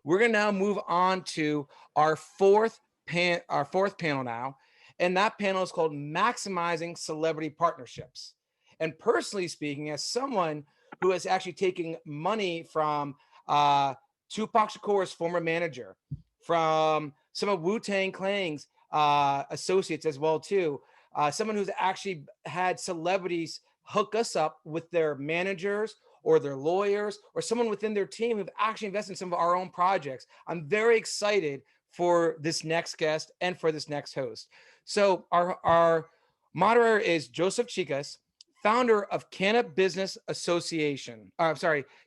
We're going to now move on to our fourth panel now, and that panel is called Maximizing Celebrity Partnerships. And personally speaking, as someone who is actually taking money from Tupac Shakur's former manager, from some of Wu-Tang Clan's associates as well too, someone who's actually had celebrities hook us up with their managers or their lawyers or someone within their team who've actually invested in some of our own projects. I'm very excited for this next guest and for this next host. So our moderator is Joseph Chicas, founder of Cannabis Association.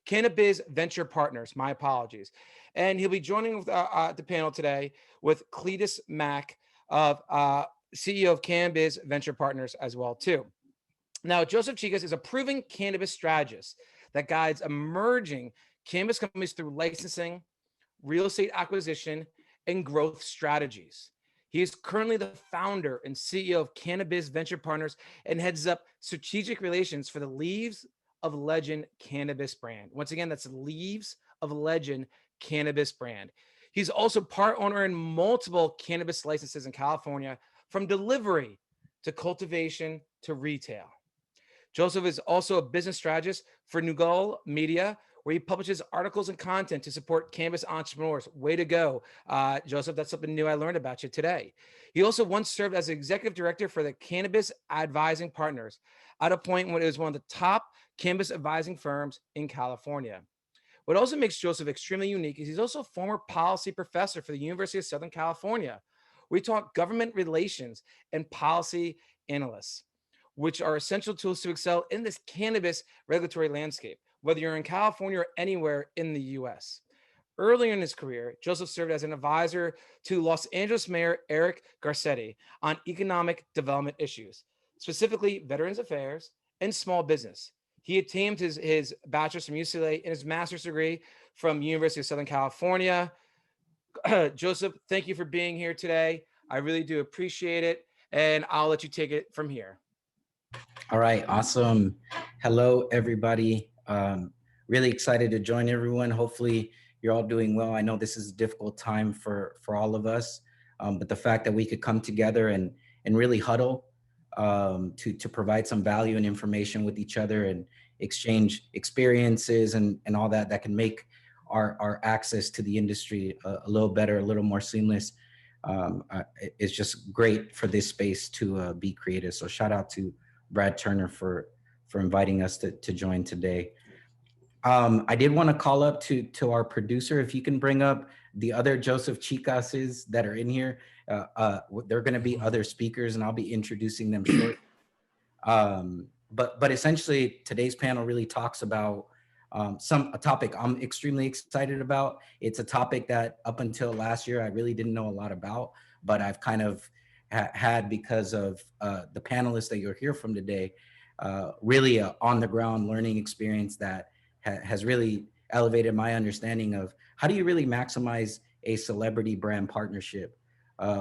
Cannabis Venture Partners. My apologies. And he'll be joining the panel today with Cleetis Mack, of CEO of Cannabis Venture Partners as well too. Now, Joseph Chicas is a proven cannabis strategist that guides emerging cannabis companies through licensing, real estate acquisition, and growth strategies. He is currently the founder and CEO of Cannabis Venture Partners and heads up strategic relations for the Leaves of Legend cannabis brand. Once again, that's Leaves of Legend cannabis brand. He's also part owner in multiple cannabis licenses in California, from delivery to cultivation to retail. Joseph is also a business strategist for Nugal Media, where he publishes articles and content to support cannabis entrepreneurs. Way to go, Joseph. That's something new I learned about you today. He also once served as executive director for the Cannabis Advising Partners at a point when it was one of the top cannabis advising firms in California. What also makes Joseph extremely unique is he's also a former policy professor for the University of Southern California. We taught government relations and policy analysts, which are essential tools to excel in this cannabis regulatory landscape, whether you're in California or anywhere in the US. Earlier in his career, Joseph served as an advisor to Los Angeles Mayor Eric Garcetti on economic development issues, specifically Veterans Affairs and small business. He attained his bachelor's from UCLA and his master's degree from University of Southern California. Joseph, thank you for being here today. I really do appreciate it, and I'll let you take it from here. All right, awesome. Hello, everybody. Really excited to join everyone. Hopefully you're all doing well. I know this is a difficult time for all of us, but the fact that we could come together and really huddle to provide some value and information with each other and exchange experiences and all that can make our access to the industry a little better, a little more seamless. It's just great for this space to be created. So shout out to Brad Turner for inviting us to join today. I did want to call up to our producer, if you can bring up the other Joseph Chicases that are in here. There are going to be other speakers, and I'll be introducing them shortly. But essentially, today's panel really talks about a topic I'm extremely excited about. It's a topic that up until last year I really didn't know a lot about, but I've kind of had, because of the panelists that you'll hear from today, really a on-the-ground learning experience that has really elevated my understanding of how do you really maximize a celebrity brand partnership.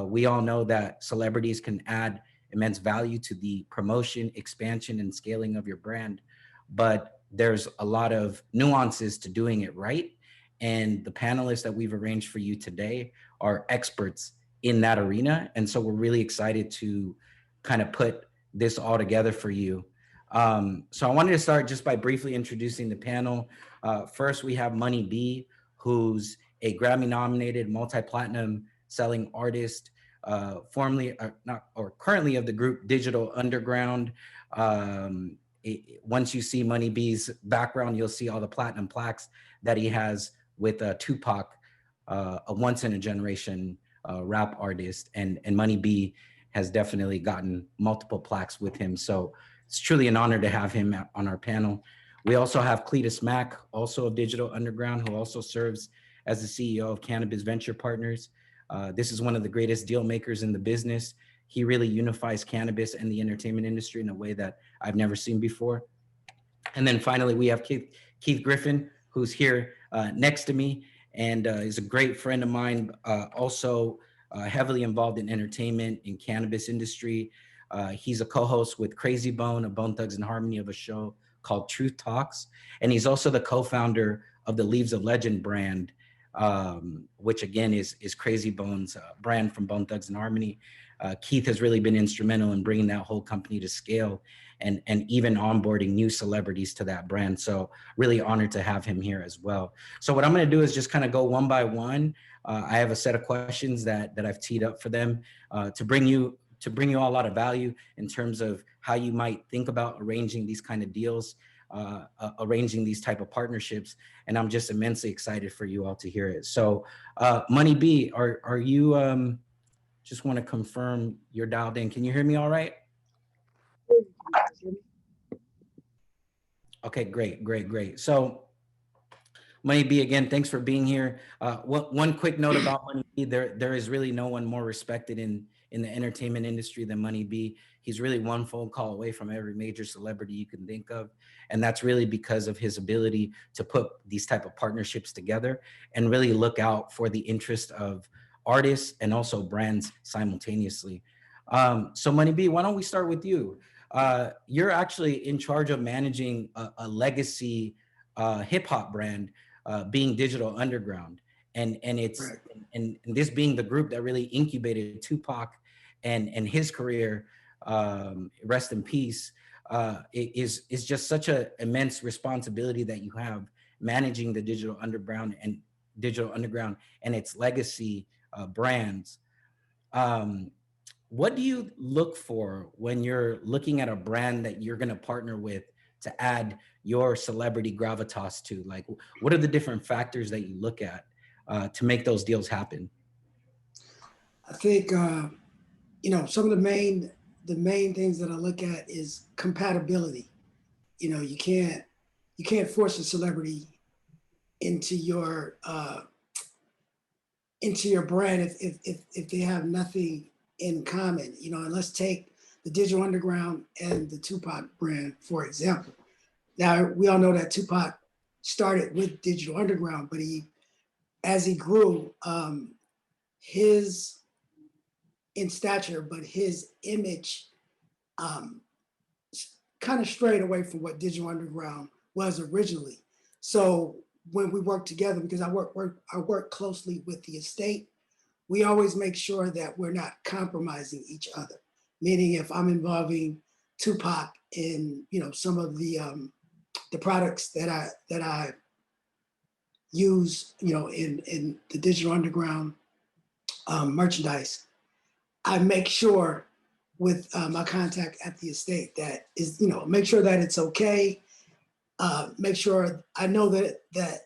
We all know that celebrities can add immense value to the promotion, expansion, and scaling of your brand, but there's a lot of nuances to doing it right. And the panelists that we've arranged for you today are experts in that arena. And so we're really excited to kind of put this all together for you. So I wanted to start just by briefly introducing the panel. First, we have Money B, who's a Grammy-nominated, multi-platinum selling artist, currently of the group Digital Underground. Once you see Money B's background, you'll see all the platinum plaques that he has with Tupac, a once-in-a-generation rap artist, and Money B has definitely gotten multiple plaques with him. So it's truly an honor to have him on our panel. We also have Cleetis Mack, also of Digital Underground, who also serves as the CEO of Cannabis Venture Partners. This is one of the greatest deal makers in the business. He really unifies cannabis and the entertainment industry in a way that I've never seen before. And then finally, we have Keith Griffin, who's here next to me, and is a great friend of mine, also heavily involved in entertainment and cannabis industry. He's a co-host with Crazy Bone of Bone Thugs and Harmony of a show called Truth Talks. And he's also the co-founder of the Leaves of Legend brand, which again is Crazy Bones brand from Bone Thugs and Harmony. Keith has really been instrumental in bringing that whole company to scale and even onboarding new celebrities to that brand. So really honored to have him here as well. So what I'm going to do is just kind of go one by one. I have a set of questions that I've teed up for them to bring you all a lot of value in terms of how you might think about arranging these kind of deals, arranging these type of partnerships. And I'm just immensely excited for you all to hear it. So Money B, are you, just want to confirm you're dialed in. Can you hear me all right? Okay, great. So Money B, again, thanks for being here. One quick note about Money B, there is really no one more respected in the entertainment industry than Money B. He's really one phone call away from every major celebrity you can think of. And that's really because of his ability to put these type of partnerships together and really look out for the interest of artists and also brands simultaneously. So Money B, why don't we start with you? You're actually in charge of managing a legacy hip hop brand, being Digital Underground, and it's Right. and this being the group that really incubated Tupac and his career, rest in peace. Is just such an immense responsibility that you have managing the Digital Underground and its legacy brands. What do you look for when you're looking at a brand that you're going to partner with to add your celebrity gravitas to? Like, what are the different factors that you look at to make those deals happen? I think some of the main things that I look at is compatibility. You can't force a celebrity into your brand if they have nothing in common. And let's take the Digital Underground and the Tupac brand, for example. Now, we all know that Tupac started with Digital Underground, but as he grew, his in stature, but his image kind of strayed away from what Digital Underground was originally. So when we work together, because I work closely with the estate, we always make sure that we're not compromising each other. Meaning, if I'm involving Tupac in some of the products that I use in the Digital Underground merchandise, I make sure with my contact at the estate that is make sure that it's okay. Make sure I know that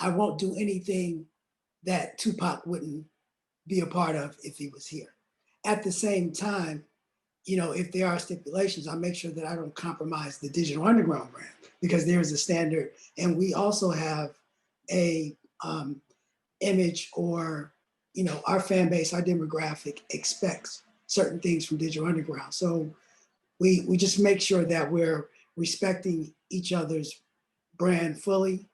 I won't do anything that Tupac wouldn't be a part of if he was here. At the same time, if there are stipulations, I make sure that I don't compromise the Digital Underground brand, because there's a standard, and we also have a image, or our fan base, our demographic expects certain things from Digital Underground. So we just make sure that we're respecting each other's brand fully,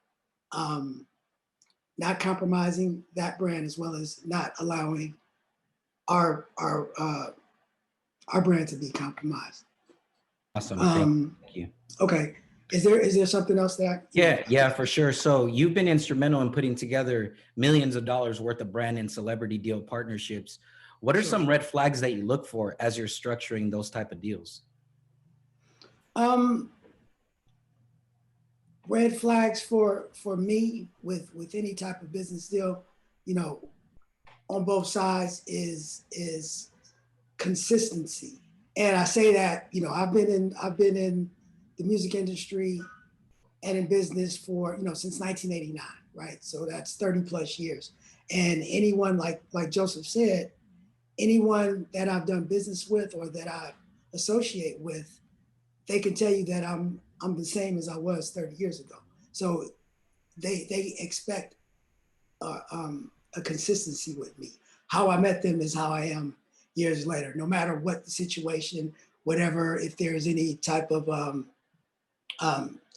not compromising that brand, as well as not allowing our brand to be compromised. Awesome. Thank you. Okay. Is there something else that? Yeah, for sure. So you've been instrumental in putting together millions of dollars worth of brand and celebrity deal partnerships. What are some red flags that you look for as you're structuring those type of deals? Red flags for me with any type of business deal, on both sides is consistency. And I say that, I've been in the music industry and in business for, since 1989, right? So that's 30 plus years. And anyone, like Joseph said, anyone that I've done business with or that I associate with, they can tell you that I'm the same as I was 30 years ago. So they expect a consistency with me. How I met them is how I am years later, no matter what the situation, whatever, if there's any type of,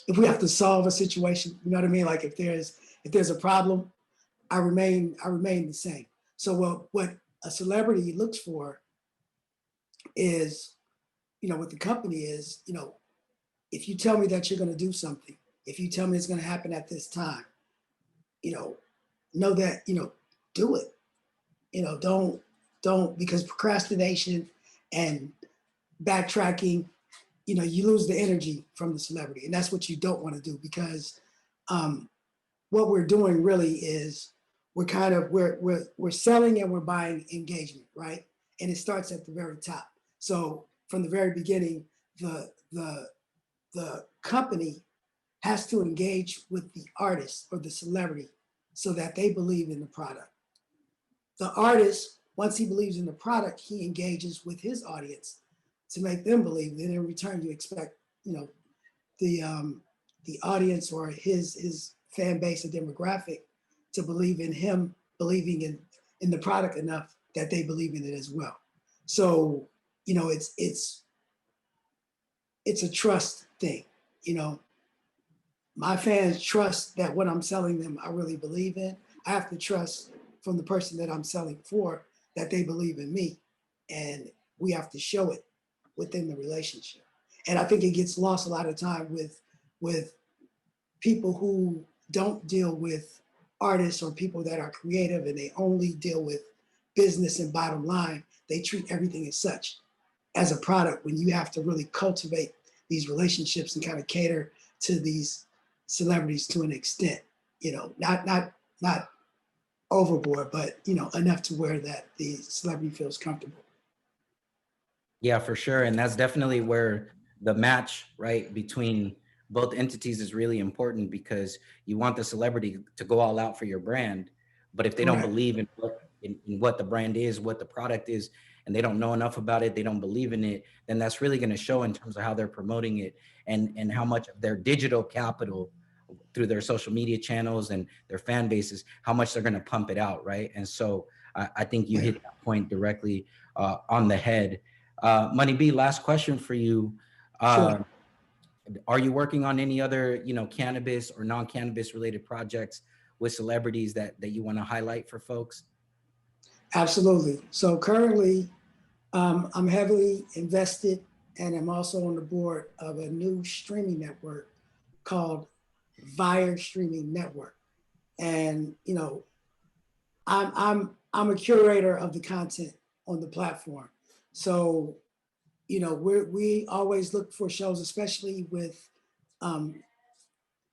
if we have to solve a situation, you know what I mean? Like if there's a problem, I remain the same. So what a celebrity looks for is, what the company is, if you tell me that you're going to do something, if you tell me it's going to happen at this time, know that, do it. Don't, because procrastination and backtracking, you lose the energy from the celebrity. And that's what you don't want to do, because what we're doing really is we're selling and we're buying engagement, right? And it starts at the very top. So from the very beginning, the company has to engage with the artist or the celebrity so that they believe in the product. The artist, once he believes in the product, he engages with his audience to make them believe. Then in return, you expect, the audience or his fan base and demographic to believe in him, believing in the product enough that they believe in it as well. So, it's a trust thing. My fans trust that what I'm selling them, I really believe in. I have to trust from the person that I'm selling for that they believe in me. And we have to show it within the relationship. And I think it gets lost a lot of time with people who don't deal with artists or people that are creative, and they only deal with business and bottom line. They treat everything as such, as a product, when you have to really cultivate these relationships and kind of cater to these celebrities to an extent, not overboard, but enough to where that the celebrity feels comfortable. Yeah, for sure. And that's definitely where the match, right, between both entities is really important, because you want the celebrity to go all out for your brand. But if they don't believe in what the brand is, what the product is, and they don't know enough about it, they don't believe in it, then that's really going to show in terms of how they're promoting it, and how much of their digital capital through their social media channels and their fan bases, how much they're going to pump it out, right? And so I think you hit that point directly on the head. Money B, last question for you. Sure. Are you working on any other, cannabis or non-cannabis related projects with celebrities that you want to highlight for folks? Absolutely. So currently, I'm heavily invested, and I'm also on the board of a new streaming network called Vire Streaming Network. And I'm a curator of the content on the platform. So we always look for shows, especially with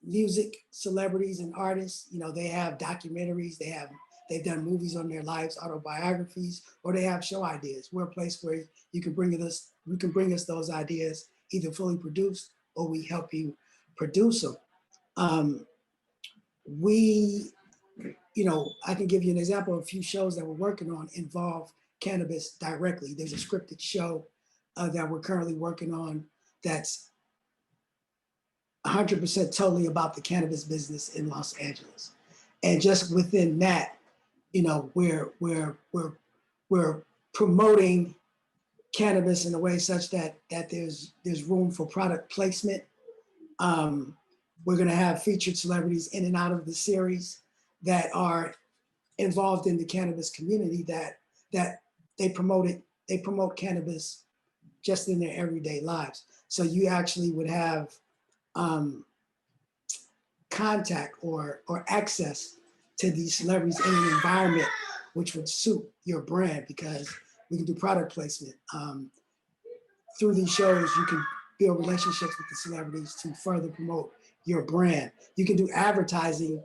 music celebrities and artists. They have documentaries, they've done movies on their lives, autobiographies, or they have show ideas. We're a place where you can bring us those ideas, either fully produced or we help you produce them. I can give you an example of a few shows that we're working on involve cannabis directly. There's a scripted show that we're currently working on that's 100% totally about the cannabis business in Los Angeles. And just within that, we're promoting cannabis in a way such that there's room for product placement. We're going to have featured celebrities in and out of the series that are involved in the cannabis community, that they promote cannabis just in their everyday lives. So you actually would have contact or access to these celebrities in an environment which would suit your brand, because we can do product placement. Through these shows, you can build relationships with the celebrities to further promote your brand. You can do advertising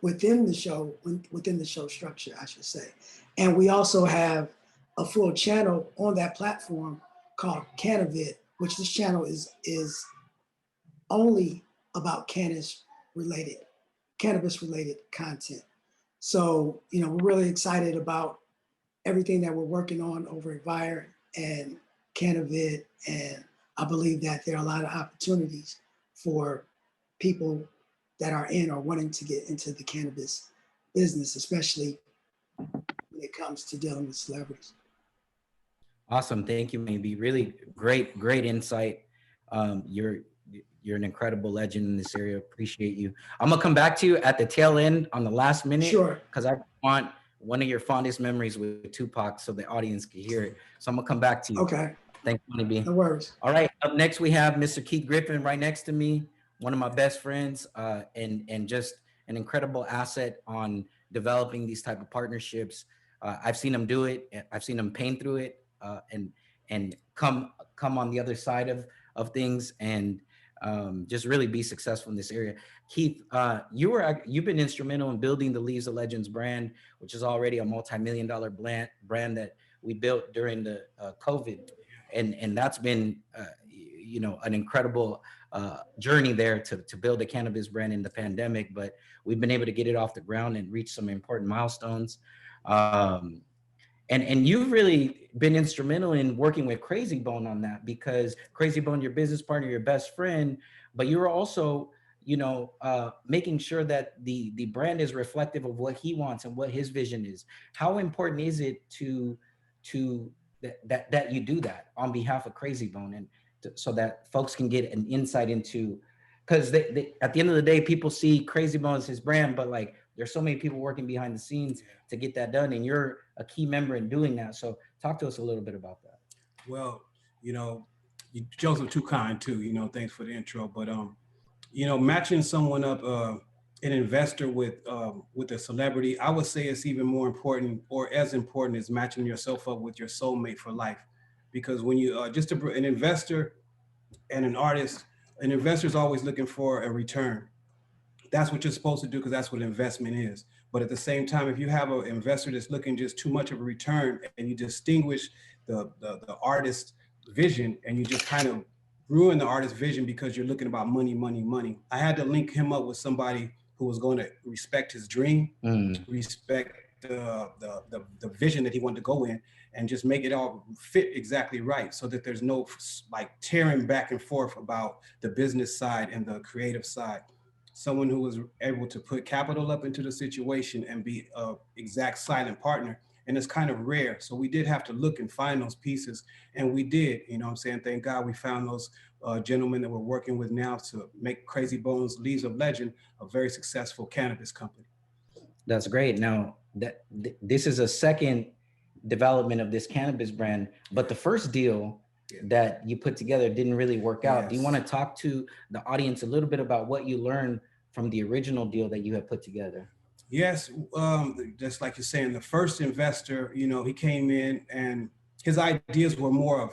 within the show structure, I should say. And we also have a full channel on that platform called Cannabis, which this channel is only about cannabis related content. So, we're really excited about everything that we're working on over at Vire and Cannabis, and I believe that there are a lot of opportunities for people that are in or wanting to get into the cannabis business, especially when it comes to dealing with celebrities. Awesome. Thank you, maybe. Really great insight. You're an incredible legend in this area. Appreciate you. I'm gonna come back to you at the tail end on the last minute. Sure. Because I want one of your fondest memories with Tupac so the audience can hear it. So I'm gonna come back to you. Okay. Thanks, Money B. No worries. All right. Up next, we have Mr. Keith Griffin right next to me. one of my best friends, and just an incredible asset on developing these type of partnerships. I've seen him do it. I've seen him pain through it, and come on the other side of things, and just really be successful in this area. Keith, you've been instrumental in building the Leaves of Legends brand, which is already a multi-million-dollar brand that we built during the COVID, and that's been an incredible journey there to build a cannabis brand in the pandemic. But we've been able to get it off the ground and reach some important milestones. And you've really been instrumental in working with Crazy Bone on that, because Crazy Bone, your business partner, your best friend, but you're also, making sure that the brand is reflective of what he wants and what his vision is. How important is it to that you do that on behalf of Crazy Bone, and so that folks can get an insight into, because they at the end of the day, people see Crazy Bone as his brand, but like there's so many people working behind the scenes to get that done, and you're a key member in doing that. So talk to us a little bit about that. Well, Joseph, too kind too. Thanks for the intro, but matching someone up, an investor with a celebrity, I would say it's even more important, or as important as matching yourself up with your soulmate for life. Because when you an investor and an artist, an investor is always looking for a return. That's what you're supposed to do, because that's what investment is. But at the same time, if you have an investor that's looking just too much of a return, and you distinguish the artist's vision, and you just kind of ruin the artist's vision because you're looking about money, money, money. I had to link him up with somebody who was going to respect his dream, respect the vision that he wanted to go in, and just make it all fit exactly right, so that there's no like tearing back and forth about the business side and the creative side. Someone who was able to put capital up into the situation and be a exact silent partner. And it's kind of rare. So we did have to look and find those pieces. And we did, what I'm saying? Thank God we found those gentlemen that we're working with now to make Crazy Bones Leaves of Legend a very successful cannabis company. That's great. Now, this is a second development of this cannabis brand, but the first deal that you put together didn't really work out. Yes. Do you want to talk to the audience a little bit about what you learned from the original deal that you had put together? Yes, just like you're saying, the first investor, he came in and his ideas were more of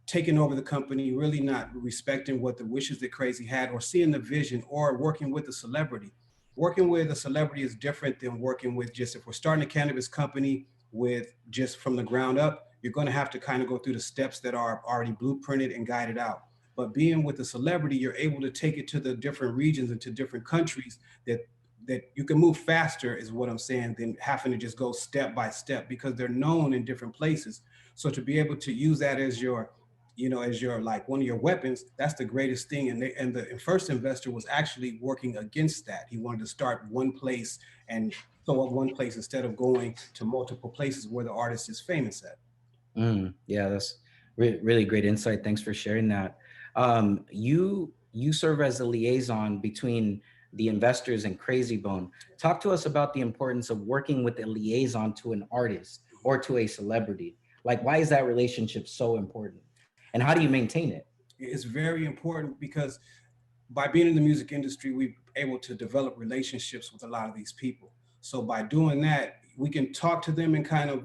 taking over the company, really not respecting what the wishes that Crazy had, or seeing the vision, or working with a celebrity. Working with a celebrity is different than working with just, if we're starting a cannabis company with just from the ground up, you're going to have to kind of go through the steps that are already blueprinted and guided out. But being with a celebrity, you're able to take it to the different regions and to different countries that you can move faster, is what I'm saying, than having to just go step by step, because they're known in different places. So to be able to use that as your, like one of your weapons, that's the greatest thing. And the first investor was actually working against that. He wanted to start one place and so at one place instead of going to multiple places where the artist is famous at. Yeah, that's really great insight. Thanks for sharing that. You serve as a liaison between the investors and Crazy Bone. Talk to us about the importance of working with a liaison to an artist or to a celebrity. Like, why is that relationship so important? And how do you maintain it? It's very important because by being in the music industry, we're able to develop relationships with a lot of these people. So by doing that, we can talk to them and kind of,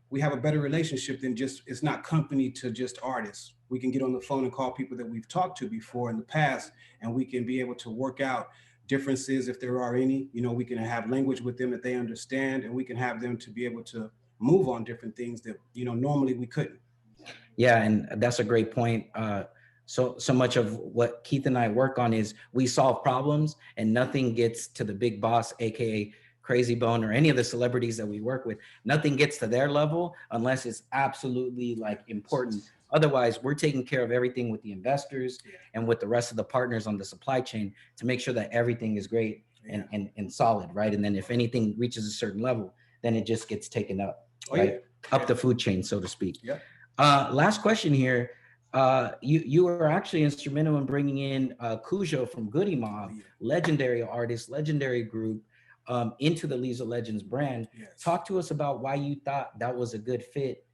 we have a better relationship than just, it's not company to just artists. We can get on the phone and call people that we've talked to before in the past, and we can be able to work out differences if there are any. We can have language with them that they understand, and we can have them to be able to move on different things that, normally we couldn't. Yeah, and that's a great point. So much of what Keith and I work on is we solve problems, and nothing gets to the big boss, AKA Crazy Bone, or any of the celebrities that we work with. Nothing gets to their level unless it's absolutely like important. Otherwise, we're taking care of everything with the investors and with the rest of the partners on the supply chain to make sure that everything is great and solid, right? And then if anything reaches a certain level, then it just gets taken up, right? Up the food chain, so to speak. Yeah. Last question here. You were actually instrumental in bringing in Cujo from Goody Mob, legendary artist, legendary group, into the Leaves of Legends brand. Yes. Talk to us about why you thought that was a good fit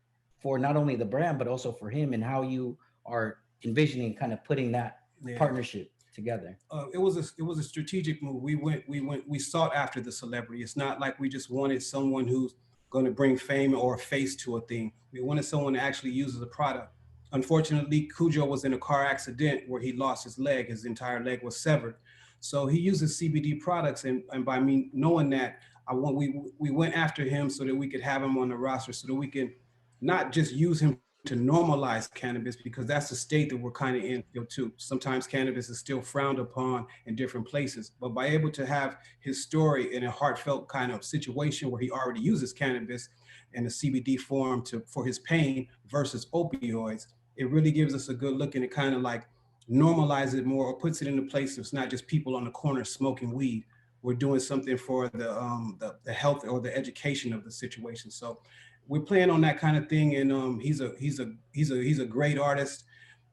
for not only the brand, but also for him, and how you are envisioning kind of putting that partnership. together? It was a strategic move. We sought after the celebrity. It's not like we just wanted someone who's going to bring fame or a face to a thing. We wanted someone that actually uses the product. Unfortunately, Cujo was in a car accident where he lost his leg. His entire leg was severed. So he uses CBD products, and by me knowing that, we went after him so that we could have him on the roster, so that we can not just use him to normalize cannabis, because that's the state that we're kind of in too. Sometimes cannabis is still frowned upon in different places, but by able to have his story in a heartfelt kind of situation where he already uses cannabis in a CBD form for his pain versus opioids, it really gives us a good look, and it kind of like normalizes it more, or puts it in a place that's not just people on the corner smoking weed. We're doing something for the health or the education of the situation. So we're playing on that kind of thing, and he's a great artist.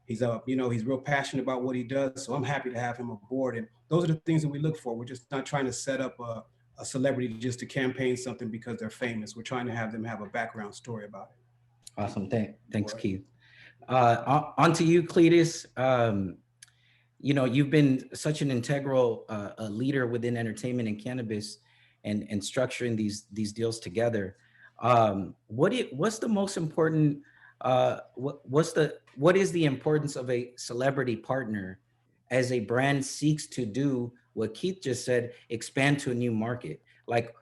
He's he's real passionate about what he does. So I'm happy to have him aboard. And those are the things that we look for. We're just not trying to set up a celebrity just to campaign something because they're famous. We're trying to have them have a background story about it. Awesome. Thanks, Keith. On to you, Cleetis. You've been such an integral leader within entertainment and cannabis, and structuring these deals together. What's the most important? What is the importance of a celebrity partner as a brand seeks to do what Keith just said, expand to a new market? Like,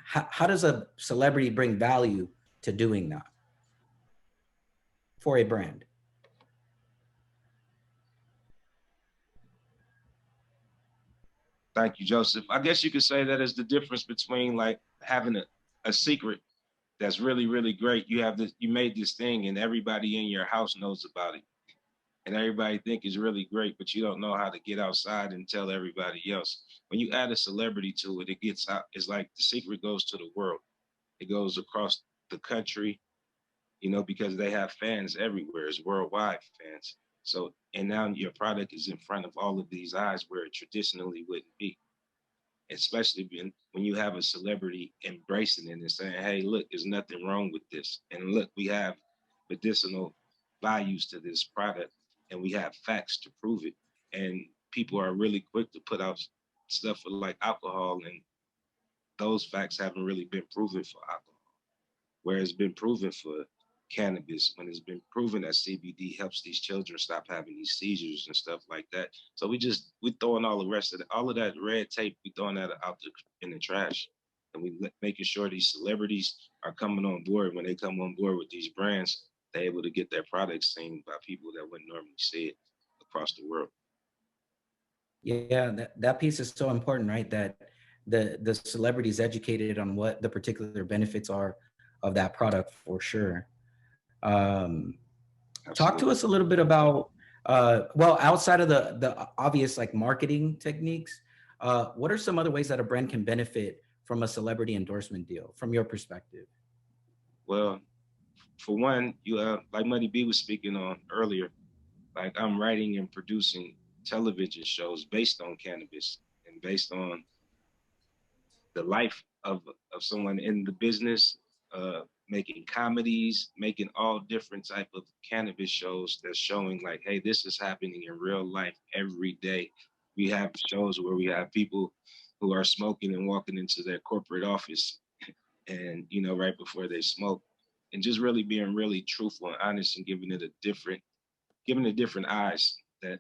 how does a celebrity bring value to doing that for a brand? Thank you, Joseph. I guess you could say that is the difference between like having a secret that's really, really great. You have this, you made this thing and everybody in your house knows about it. And everybody think it's really great, but you don't know how to get outside and tell everybody else. When you add a celebrity to it, it gets out. It's like the secret goes to the world. It goes across the country, because they have fans everywhere. It's worldwide fans. So, and now your product is in front of all of these eyes where it traditionally wouldn't be. Especially when you have a celebrity embracing it and saying, hey, look, there's nothing wrong with this. And look, we have medicinal values to this product and we have facts to prove it. And people are really quick to put out stuff for like alcohol, and those facts haven't really been proven for alcohol. Where it's been proven for cannabis, when it's been proven that CBD helps these children stop having these seizures and stuff like that. So we throwing all the rest of all of that red tape, we throwing that out in the trash. And we making sure these celebrities are coming on board. When they come on board with these brands, they're able to get their products seen by people that wouldn't normally see it across the world. Yeah, that piece is so important, right? That the celebrities educated on what the particular benefits are of that product, for sure. Talk to us a little bit about, outside of the obvious like marketing techniques, what are some other ways that a brand can benefit from a celebrity endorsement deal from your perspective? Well, for one, you like Money B was speaking on earlier, like I'm writing and producing television shows based on cannabis and based on the life of someone in the business, making comedies, making all different type of cannabis shows that's showing like, hey, this is happening in real life every day. We have shows where we have people who are smoking and walking into their corporate office and, right before they smoke, and just really being really truthful and honest and giving it different eyes that,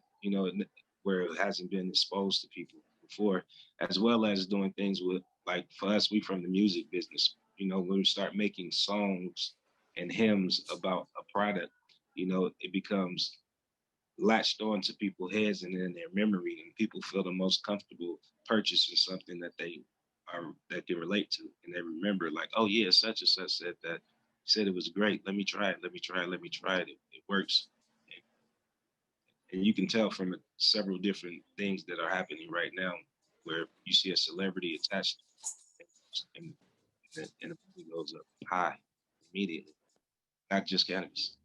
where it hasn't been exposed to people before, as well as doing things with, like for us, we from the music business, when we start making songs and hymns about a product, it becomes latched on to people's heads and in their memory, and people feel the most comfortable purchasing something that they can relate to, and they remember like, oh yeah, such and such said it was great. Let me try it. It works. And you can tell from several different things that are happening right now, where you see a celebrity attached, and the money goes up high immediately. Not just cannabis.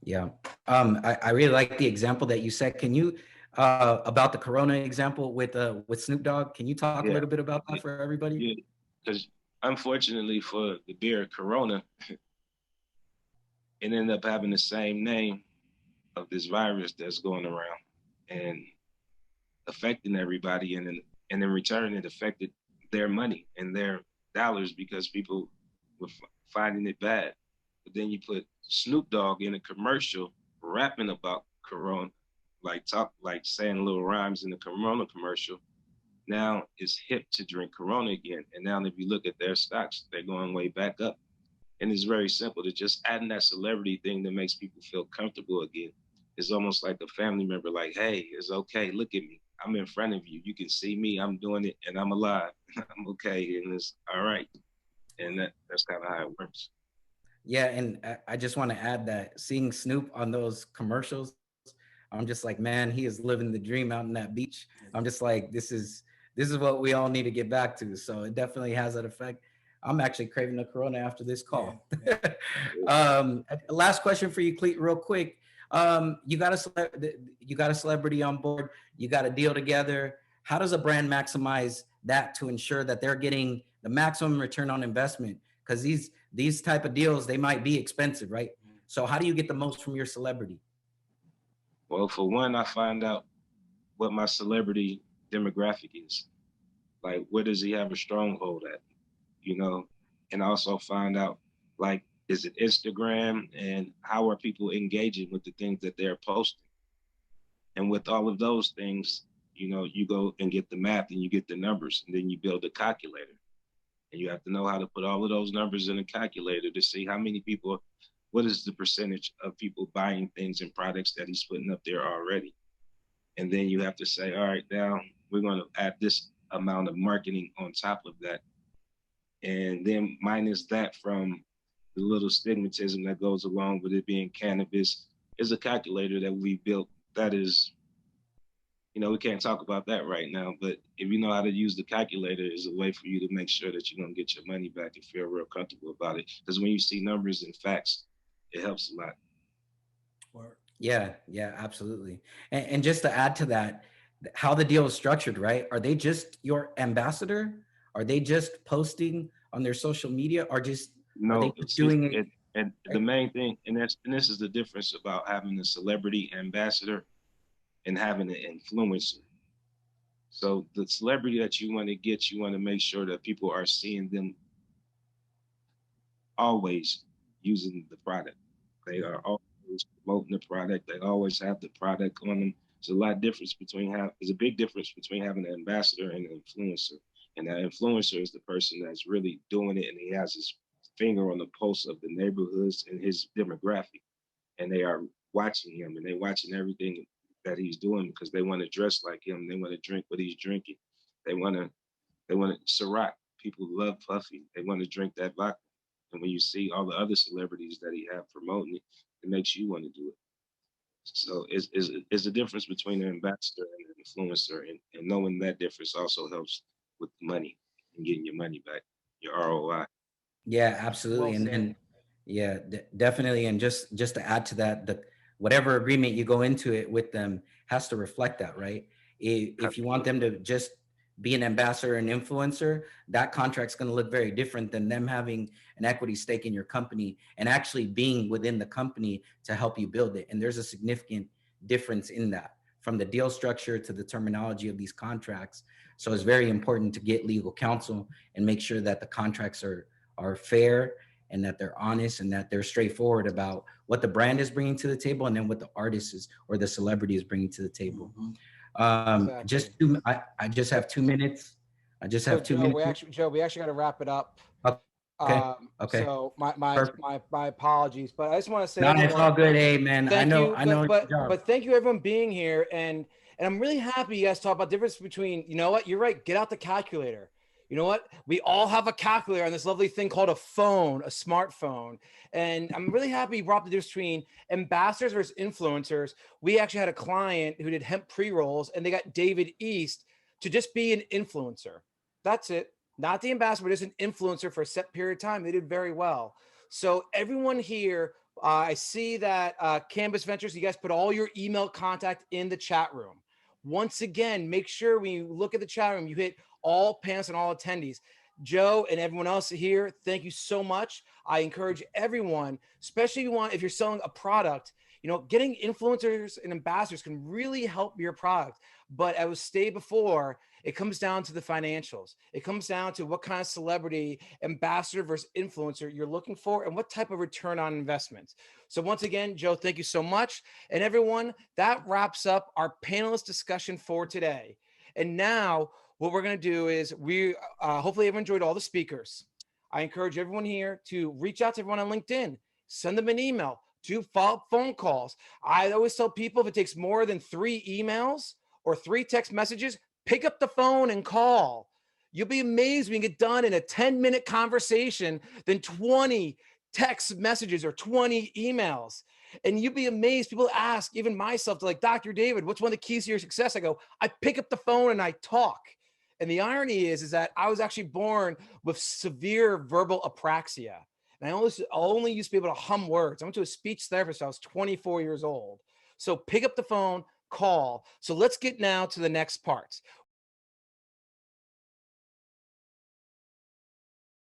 Yeah. I really like the example that you said. Can you about the Corona example with Snoop Dogg? Can you talk a little bit about that for everybody? Yeah, because unfortunately for the beer Corona, it ended up having the same name of this virus that's going around. and affecting everybody. And in return, it affected their money and their dollars because people were finding it bad. But then you put Snoop Dogg in a commercial rapping about Corona, like saying little rhymes in the Corona commercial. Now it's hip to drink Corona again. And now if you look at their stocks, they're going way back up. And it's very simple. To just adding that celebrity thing that makes people feel comfortable again. It's almost like a family member, like, hey, it's okay. Look at me. I'm in front of you. You can see me. I'm doing it and I'm alive. I'm okay. And it's all right. And that's kind of how it works. Yeah, and I just want to add that seeing Snoop on those commercials, I'm just like, man, he is living the dream out in that beach. I'm just like, this is what we all need to get back to. So it definitely has that effect. I'm actually craving a Corona after this call. Last question for you, Cleet, real quick. You got a celebrity on board. You got a deal together. How does a brand maximize that to ensure that they're getting the maximum return on investment? Because these type of deals, they might be expensive, right? So how do you get the most from your celebrity? Well, for one, I find out what my celebrity demographic is. Like, where does he have a stronghold at? You know, and also find out, like, is it Instagram, and how are people engaging with the things that they're posting? And with all of those things, you know, you go and get the math and you get the numbers, and then you build a calculator. And you have to know how to put all of those numbers in a calculator to see how many people, what is the percentage of people buying things and products that he's putting up there already. And then you have to say, all right, now we're going to add this amount of marketing on top of that. And then minus that from the little stigmatism that goes along with it being cannabis, is a calculator that we built that is, you know, we can't talk about that right now, but if you know how to use the calculator, is a way for you to make sure that you're going to get your money back and feel real comfortable about it. Because when you see numbers and facts, it helps a lot. Yeah, absolutely. And just to add to that, how the deal is structured, right? Are they just your ambassador? Are they just posting on their social media, or just are they just doing it? And the main thing, and this is the difference about having a celebrity ambassador and having an influencer. So the celebrity that you want to get, you want to make sure that people are seeing them always using the product. They are always promoting the product. They always have the product on them. There's a big difference between having an ambassador and an influencer. And that influencer is the person that's really doing it, and he has his finger on the pulse of the neighborhoods and his demographic. And they are watching him, and they're watching everything that he's doing because they want to dress like him. They want to drink what he's drinking. They want Ciroc. People love Puffy. They want to drink that vodka. And when you see all the other celebrities that he have promoting it, it makes you want to do it. So it's a difference between an ambassador and an influencer, and knowing that difference also helps with money and getting your money back, your ROI. Yeah, absolutely. Well And yeah, definitely. And just to add to that, whatever agreement you go into it with them has to reflect that, right? If you want them to just be an ambassador and influencer, that contract's going to look very different than them having an equity stake in your company and actually being within the company to help you build it. And there's a significant difference in that, from the deal structure to the terminology of these contracts. So it's very important to get legal counsel and make sure that the contracts are fair, and that they're honest, and that they're straightforward about what the brand is bringing to the table, and then what the artist is or the celebrity is bringing to the table. Exactly. I just have 2 minutes. I just have 2 minutes. Joe, we actually got to wrap it up. Okay. So my apologies, but I just want to say, No, it's all good. Hey, man, I know. But thank you everyone being here, and I'm really happy you guys talk about the difference between, you know what, you're right, get out the calculator. You know what? We all have a calculator on this lovely thing called a phone, a smartphone. And I'm really happy you brought up the difference between ambassadors versus influencers. We actually had a client who did hemp pre-rolls, and they got David East to just be an influencer. That's it. Not the ambassador, but just an influencer for a set period of time. They did very well. So everyone here, I see that Cannabis Ventures, you guys put all your email contact in the chat room. Once again, make sure when you look at the chat room, you hit all panelists and all attendees. Joe and everyone else here, thank you so much. I encourage everyone, especially if you're selling a product, You know, getting influencers and ambassadors can really help your product. But as was stated before, it comes down to the financials. It comes down to what kind of celebrity, ambassador versus influencer you're looking for and what type of return on investment. So once again, Joe, thank you so much. And everyone, that wraps up our panelist discussion for today. And now what we're going to do is hopefully everyone enjoyed all the speakers. I encourage everyone here to reach out to everyone on LinkedIn, send them an email, do follow-up phone calls. I always tell people if it takes more than 3 emails or 3 text messages, pick up the phone and call. You'll be amazed when you get done in a 10-minute conversation than 20 text messages or 20 emails. And you'd be amazed. People ask, even myself, to like, Dr. David, what's one of the keys to your success? I go, I pick up the phone and I talk. And the irony is that I was actually born with severe verbal apraxia. And I only used to be able to hum words. I went to a speech therapist when I was 24 years old. So pick up the phone, call. So let's get now to the next parts.